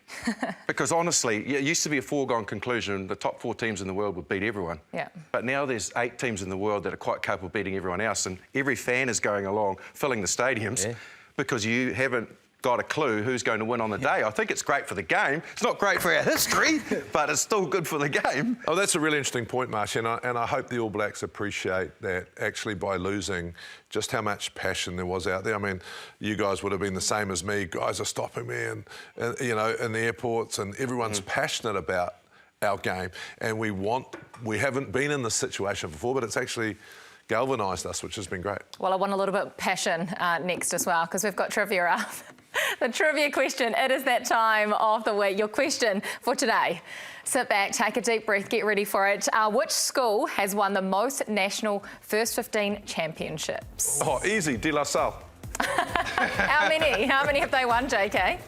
S2: Because honestly, it used to be a foregone conclusion the top 4 teams in the world would beat everyone.
S1: Yeah.
S2: But now there's 8 teams in the world that are quite capable of beating everyone else, and every fan is going along, filling the stadiums, because you haven't got a clue who's going to win on the day. I think it's great for the game. It's not great for our history, but it's still good for the game.
S3: Oh, that's a really interesting point, Marsh, and I hope the All Blacks appreciate that actually by losing just how much passion there was out there. I mean, you guys would have been the same as me. Guys are stopping me and you know, in the airports, and everyone's passionate about our game, and we haven't been in this situation before, but it's actually galvanised us, which has been great.
S1: Well, I want a little bit of passion next as well, because we've got trivia up. The trivia question, it is that time of the week. Your question for today. Sit back, take a deep breath, get ready for it. Which school has won the most national first 15 championships?
S3: Oh, easy, De La Salle.
S1: How many? How many have they won, JK?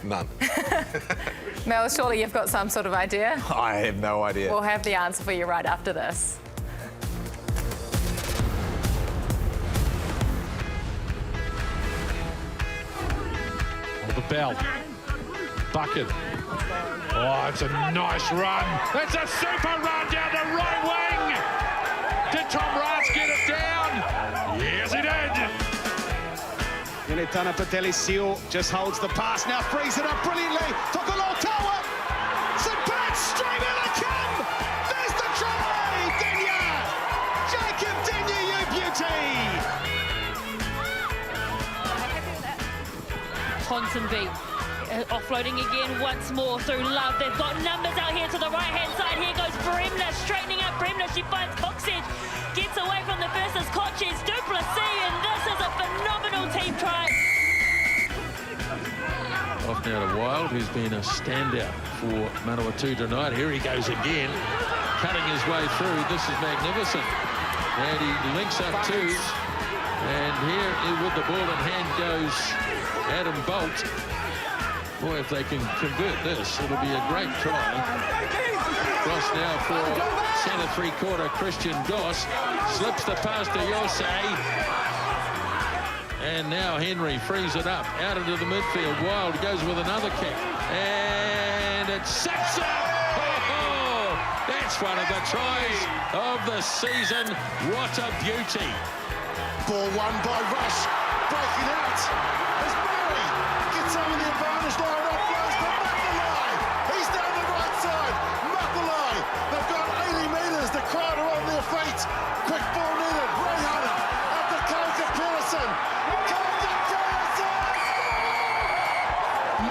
S3: None.
S1: Mel, surely you've got some sort of idea?
S4: I have no idea.
S1: We'll have the answer for you right after this.
S7: The bell. Bucket. Oh, it's a nice run. It's a super run down the right wing. Did Tom Rance get it down? Yes, he did.
S8: Militana Patelisiu just holds the pass, now frees it up brilliantly. Tokolo Tawa. St. Pat's straight in the come. There's
S9: Ponsonby. Offloading again once more through Love. They've got numbers out here to the right-hand side. Here goes Bremner, straightening up Bremner. She finds Boxedge, gets away from the versus Koches, Duplessis, and this is a phenomenal team try.
S7: Off now to Wild, who's been a standout for Manawatu tonight. Here he goes again, cutting his way through. This is magnificent. And he links up too. And here with the ball in hand goes Adam Bolt. Boy, if they can convert this, it'll be a great try. Cross now for centre three-quarter Christian Goss. Slips the pass to Yosei. And now Henry frees it up, out into the midfield. Wild goes with another kick. And it sets up! Oh, that's one of the tries of the season. What a beauty.
S10: Ball won by Rush, breaking out. As Murray gets over the advantage line, offloads to Mackillay. He's down the right side. Mackillay, they've got 80 metres. The crowd are on their feet. Quick ball needed. Ray Hunter up to Coca Pearson.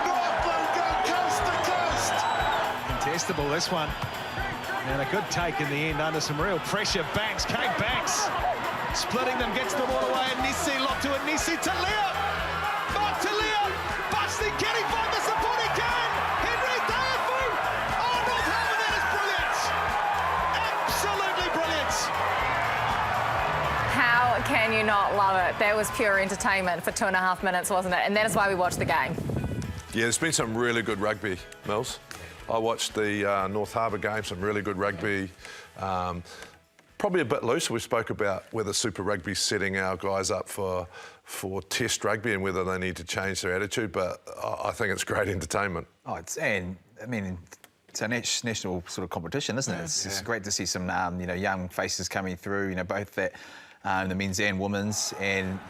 S10: Northland go coast to coast.
S8: Contestable, this one. And a good take in the end under some real pressure. Banks, Kate Banks. Splitting them, gets them all away, and Nissi locked to it. Nissi to Leo. Mark to Leo. Busting, can he find the support? He can. Henry Tayafu. Oh, Northampton, that is brilliant. Absolutely brilliant.
S1: How can you not love it? That was pure entertainment for 2.5 minutes, wasn't it? And that is why we watched the game.
S3: Yeah, there's been some really good rugby, Mills. I watched the North Harbour game, some really good rugby. Probably a bit loose. We spoke about whether Super Rugby's setting our guys up for Test rugby and whether they need to change their attitude, but I think it's great entertainment.
S4: Oh, it's a national sort of competition, isn't it? It's great to see some young faces coming through. Both that the men's and women's, and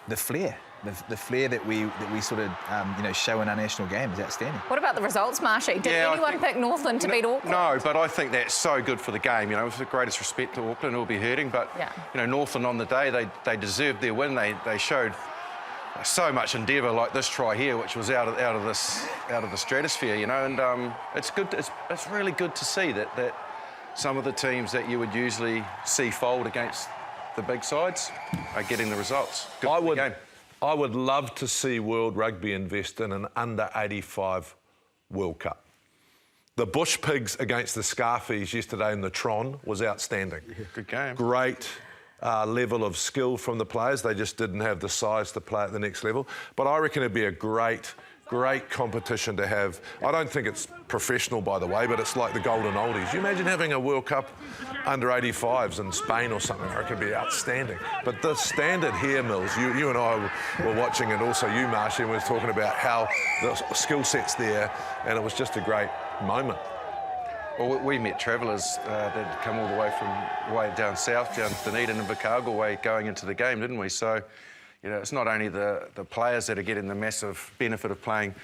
S4: the flair. The flair that we sort of show in our national game is outstanding.
S1: What about the results, Marshy? Did anyone pick Northland to beat Auckland?
S2: No, but I think that's so good for the game. With the greatest respect to Auckland, it'll be hurting. But Northland on the day, they deserved their win. They showed so much endeavour, like this try here, which was out of the stratosphere. And it's good. It's really good to see that some of the teams that you would usually see fold against the big sides are getting the results. Good for the game.
S3: I would love to see World Rugby invest in an under-85 World Cup. The Bush Pigs against the Scarfies yesterday in the Tron was outstanding.
S2: Yeah, good game.
S3: Great level of skill from the players. They just didn't have the size to play at the next level. But I reckon it'd be a great competition to have. I don't think it's professional, by the way, but it's like the Golden Oldies. You imagine having a World Cup under 85s in Spain or something. I reckon it'd be outstanding. But the standard here, Mills, you and I were watching it, also you, Marshy, and we were talking about how the skill set's there, and it was just a great moment.
S2: Well, we met travellers that come all the way from way down south, down Dunedin and Invercargill way, going into the game, didn't we? So, it's not only the players that are getting the massive benefit of playing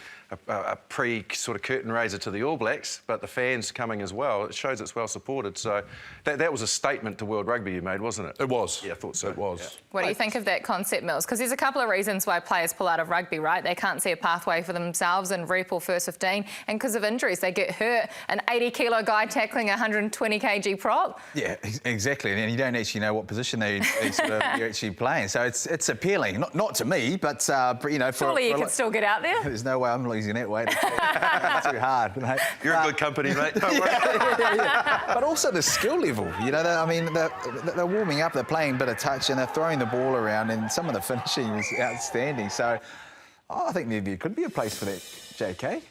S2: a pre-sort of curtain raiser to the All Blacks, but the fans coming as well. It shows it's well supported. So that was a statement to World Rugby you made, wasn't it?
S3: It was.
S2: Yeah, I thought so.
S3: It was.
S2: Yeah.
S1: What do you think of that concept, Mills? Because there's a couple of reasons why players pull out of rugby, right? They can't see a pathway for themselves in rep or first 15, and because of injuries, they get hurt. An 80-kilo guy tackling a 120 kg prop.
S4: Yeah, exactly. And you don't actually know what position you're actually playing. So it's appealing. Not to me, but
S1: Surely you can still get out there.
S4: There's no way I'm losing that weight. It's too hard, mate.
S2: You're in good company, mate. Don't worry.
S4: But also the skill level. They're warming up, they're playing a bit of touch, and they're throwing the ball around, and some of the finishing is outstanding. So I think there could be a place for that, JK.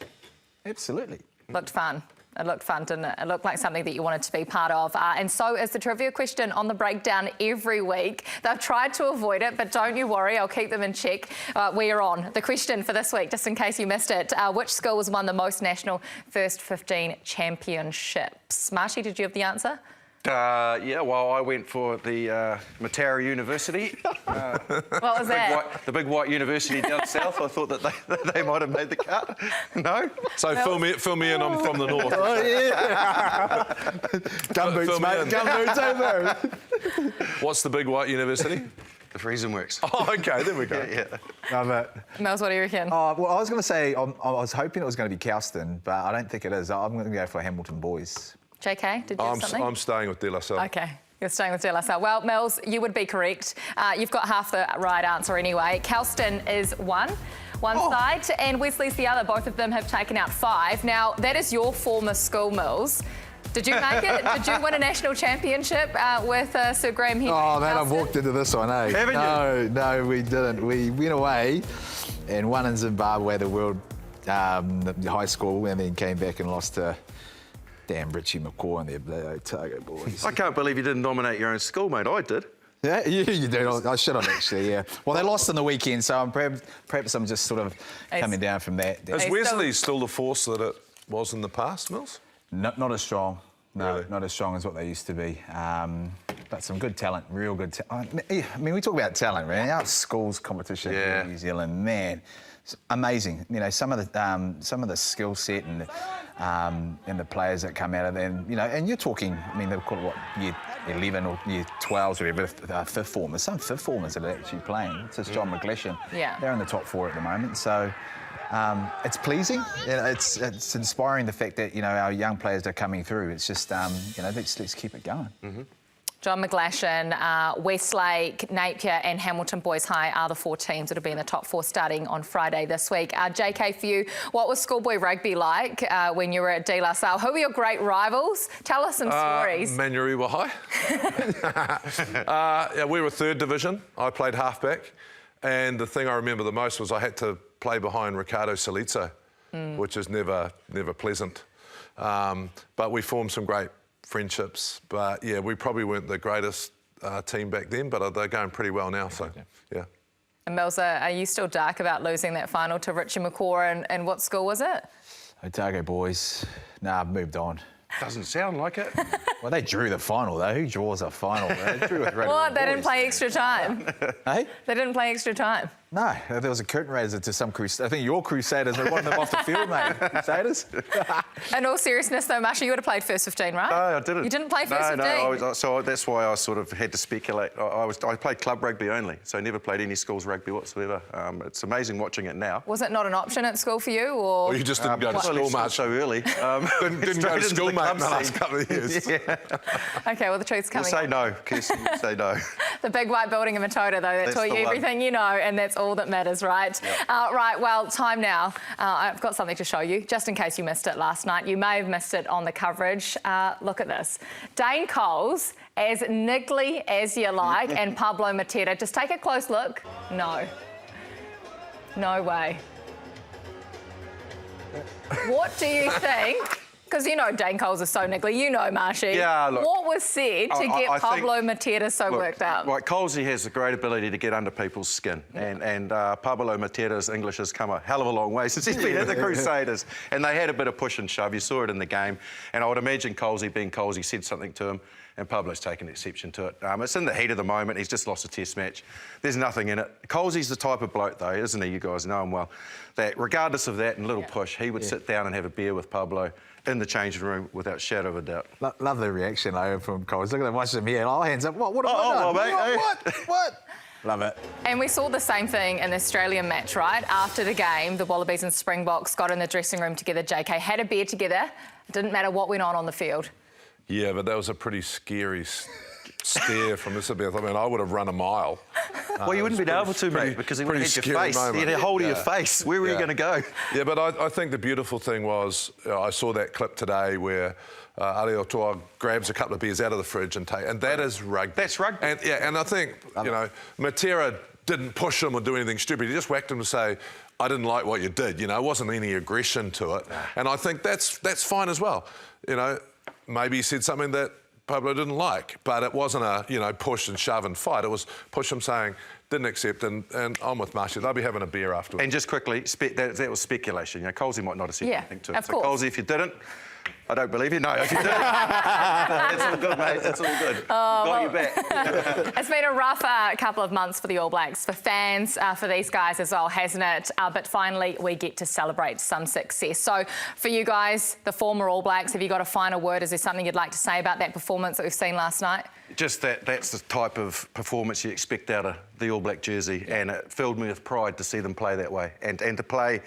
S4: Absolutely.
S1: Looked fun. It looked fun, didn't it? It looked like something that you wanted to be part of. And so is the trivia question on the breakdown every week. They've tried to avoid it, but don't you worry, I'll keep them in check. We are on. The question for this week, just in case you missed it, which school has won the most national first 15 championships? Marshy, did you have the answer?
S2: I went for the Matara University.
S1: What was that?
S2: The big white university down south. I thought that they might have made the cut. No?
S3: So fill me in, I'm from the north.
S4: Oh, yeah. Gumboots, mate. Gumboots over.
S3: What's the big white university?
S2: The freezing works.
S3: Oh, OK, there we go.
S2: Yeah.
S4: Love it.
S1: Mels, what do you reckon?
S4: Well, I was going to say, I was hoping it was going to be Cowston, but I don't think it is. I'm going to go for Hamilton boys.
S1: JK, did you have something?
S3: I'm staying with De La Salle.
S1: OK. You're staying with De La Salle. Well, Mels, you would be correct. You've got half the right answer anyway. Cowston is one side, and Wesley's the other. Both of them have taken out 5. Now, that is your former school, Mills. Did you make it? Did you win a national championship with Sir Graham Henry?
S4: Oh, man, I've walked into this one, eh?
S2: Haven't you?
S4: No, we didn't. We went away and won in Zimbabwe, the world the high school, and then came back and lost to damn Richie McCaw and the Otago boys.
S2: I can't believe you didn't nominate your own school, mate. I did.
S4: Yeah, you did. I should have actually, yeah. Well, they lost on the weekend, so perhaps I'm just sort of coming down from that.
S3: Is Wesley still the force that it was in the past, Mills?
S4: Not as strong. No,
S3: Really?
S4: not as strong as what they used to be. But some good talent, real good talent. I mean, we talk about talent, man. Our schools competition in New Zealand, man, it's amazing. You know, some of the skill set and the players that come out of them. You know, and you're talking. I mean, they'll call it what, year 11 or year 12 or whatever, fifth formers. Some fifth formers that are actually playing. It's just John McGlashan.
S1: Yeah.
S4: They're in the top 4 at the moment. So. It's pleasing. You know, it's inspiring the fact that, you know, our young players are coming through. It's just you know, let's keep it going.
S2: Mm-hmm.
S1: John McGlashan, Westlake, Napier and Hamilton Boys High are the 4 teams that will be in the top 4 starting on Friday this week. JK, for you, what was schoolboy rugby like when you were at De La Salle? Who were your great rivals? Tell us some stories.
S3: Manurewa High. Yeah, we were 3rd division. I played halfback. And the thing I remember the most was I had to play behind Ricardo Salizzo, which is never pleasant. But we formed some great friendships. But, yeah, we probably weren't the greatest team back then, but they're going pretty well now, so, yeah.
S1: And Melza, are you still dark about losing that final to Richie McCaw, and what school was it?
S4: Otago boys. Nah, I've moved on.
S2: Doesn't sound like it.
S4: Well, they drew the final, though. Who draws a final? They drew with
S1: What? They didn't play extra time?
S4: Hey?
S1: They didn't play extra time?
S4: No, there was a curtain raiser to some Crusaders. I think your Crusaders, they wanted them off the field, mate. Crusaders.
S1: In all seriousness, though, Marsha, you would have played first 15, right?
S2: No, I didn't.
S1: You didn't play first 15?
S2: No, so that's why I sort of had to speculate. I played club rugby only, so I never played any schools rugby whatsoever. It's amazing watching it now.
S1: Was it not an option at school for you, or...?
S3: Well, you just didn't go to school much.
S2: So early.
S3: Didn't go to school much in the last couple of years.
S2: Yeah.
S1: OK, well, the truth's coming
S2: Say no, Kirsten, say no.
S1: The big white building in Matoda, though, that
S2: That's
S1: taught you
S2: the one.
S1: everything you know, and that's all that matters, right? Yep. Right, well, time now. I've got something to show you, just in case you missed it last night. You may have missed it on the coverage. Look at this. Dane Coles, as niggly as you like, and Pablo Matera. Just take a close look. No. No way. What do you think? Because you know Dane Coles is so niggly. You know, Marshy.
S2: Yeah, look.
S1: What was said to get Pablo Matera so worked up?
S2: Right, Colesy has a great ability to get under people's skin. And Pablo Matera's English has come a hell of a long way since he's been at the Crusaders. And they had a bit of push and shove. You saw it in the game. And I would imagine Colesy, being Colesy, said something to him. And Pablo's taken exception to it. It's in the heat of the moment. He's just lost a test match. There's nothing in it. Colesy's the type of bloke, though, isn't he? You guys know him well. That regardless of that and little push, he would sit down and have a beer with Pablo in the changing room without shadow of a doubt.
S4: Love the reaction, though, from Coles. Look at them watching him here. All hands up. What?
S2: Mate.
S4: What? Love it.
S1: And we saw the same thing in the Australian match, right? After the game, the Wallabies and Springboks got in the dressing room together. JK had a beer together. It didn't matter what went on the field.
S3: Yeah, but that was a pretty scary stare from Elizabeth. I mean, I would have run a mile.
S2: Well, you wouldn't be able to, mate, because he would have had your face. He had a hold of your face. Where were you going to go?
S3: Yeah, but I think the beautiful thing was, I saw that clip today where Aliotoa grabs a couple of beers out of the fridge and that is rugby.
S2: That's rugby.
S3: And I think, you know, Matera didn't push him or do anything stupid. He just whacked him to say, I didn't like what you did. You know, it wasn't any aggression to it. And I think that's fine as well. You know, maybe he said something that Pablo didn't like, but it wasn't a, you know, push and shove and fight. It was push him saying, didn't accept, and I'm with Marsha. They'll be having a beer afterwards.
S2: And just quickly, that was speculation. You know, Colesy might not have said anything to him.
S1: Of course.
S2: Colesy, if you didn't, I don't believe you. No, if you do. It's all good, mate. It's all good. Got you back.
S1: It's been a rough couple of months for the All Blacks, for fans, for these guys as well, hasn't it? But finally, we get to celebrate some success. So for you guys, the former All Blacks, have you got a final word? Is there something you'd like to say about that performance that we've seen last night?
S2: Just that's the type of performance you expect out of the All Black jersey, and it filled me with pride to see them play that way. And to play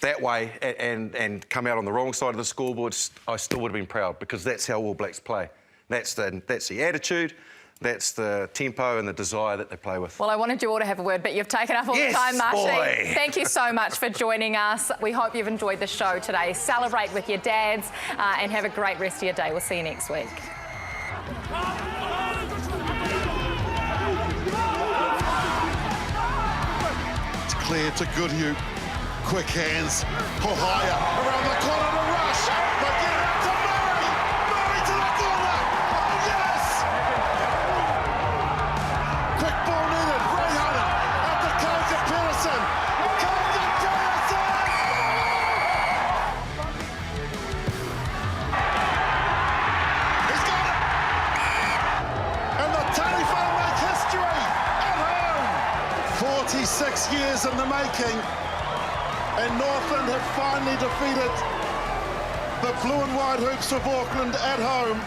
S2: that way and come out on the wrong side of the scoreboard, I still would have been proud, because that's how All Blacks play. That's the attitude, that's the tempo and the desire that they play with.
S1: Well, I wanted you all to have a word, but you've taken up all the time, Marshy. Thank you so much for joining us. We hope you've enjoyed the show today. Celebrate with your dads and have a great rest of your day. We'll see you next week.
S10: It's clear to Goodhue. Quick hands, Hohaya around the corner to Rush. They get it out to Murray. Murray to the corner. Oh, yes! Quick ball needed. Ray Hunter out to Koga Peterson. Koga Peterson! He's got it! And the Telephone make history at home. 46 years in the making. And Northland have finally defeated the Blue and White Hoops of Auckland at home